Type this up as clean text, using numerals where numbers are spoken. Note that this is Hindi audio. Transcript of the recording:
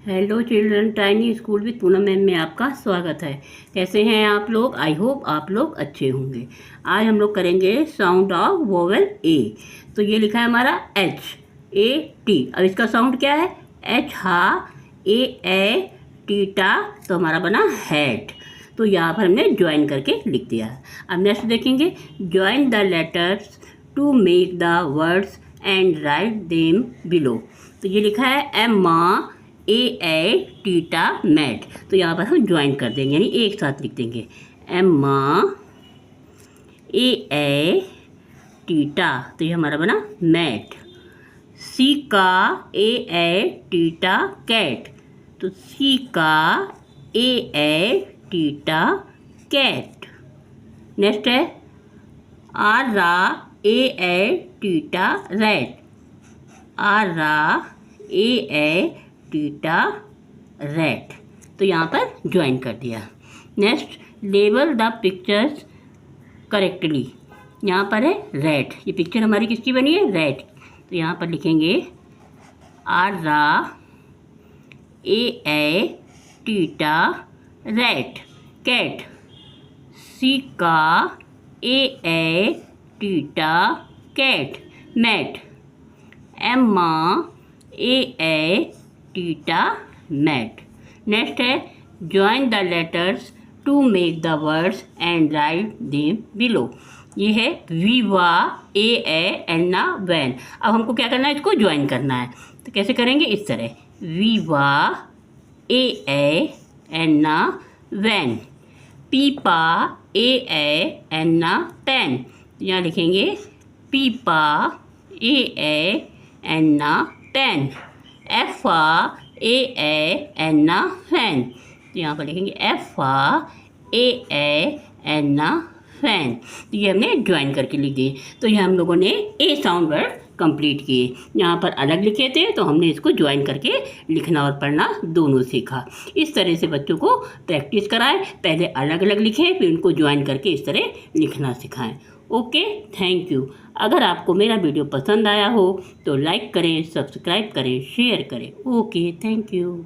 Hello children, tiny school with Poonam ma'am में आपका स्वागत है। कैसे हैं आप लोग? आई होप आप लोग अच्छे होंगे। आज हम लोग करेंगे साउंड ऑफ वोवेल ए। तो ये लिखा है हमारा HAT। अब इसका साउंड क्या है? H हा, A टीटा, तो हमारा बना हैट। तो यहाँ पर हमने ज्वाइन करके लिख दिया। अब नेक्स्ट देखेंगे, join the letters to make the words and write them below. तो ये लिखा है एम्मा टीटा मैट। तो यहाँ पर हम ज्वाइन कर देंगे, यानी एक साथ लिख देंगे एम्मा टीटा। तो ये हमारा बना मैट। सी का टीटा कैट। तो सी का टीटा कैट। नेक्स्ट है आर रा टीटा रैट। आर रा टीटा रैट। तो यहाँ पर ज्वाइन कर दिया। Next, label the pictures correctly. यहाँ पर है रैट। ये पिक्चर हमारी किसकी बनी है? रैट। तो यहाँ पर लिखेंगे आर रा टीटा रैट कैट। सी का टीटा कैट मैट। एम्मा टीटा मैट। नेक्स्ट है join the letters to make the words and write them below. ये है वीवा एन्ना वैन। अब हमको क्या करना है? इसको ज्वाइन करना है। तो कैसे करेंगे? इस तरह, वीवा एन्ना वैन। पीपा एन्ना पेन। यहाँ लिखेंगे पीपा एन्ना पेन। एफा एन्ना फैन। तो यहाँ पर लिखेंगे एफा एन्ना फैन। तो ये हमने ज्वाइन करके लिख दिए। तो ये हम लोगों ने ए साउंड वर्ड कंप्लीट किए। यहाँ पर अलग लिखे थे तो हमने इसको ज्वाइन करके लिखना और पढ़ना दोनों सीखा। इस तरह से बच्चों को प्रैक्टिस कराएं। पहले अलग अलग लिखें, फिर उनको ज्वाइन करके इस तरह लिखना सिखाएं। Okay, thank you. अगर आपको मेरा वीडियो पसंद आया हो तो लाइक करें, सब्सक्राइब करें, शेयर करें। Okay, thank you.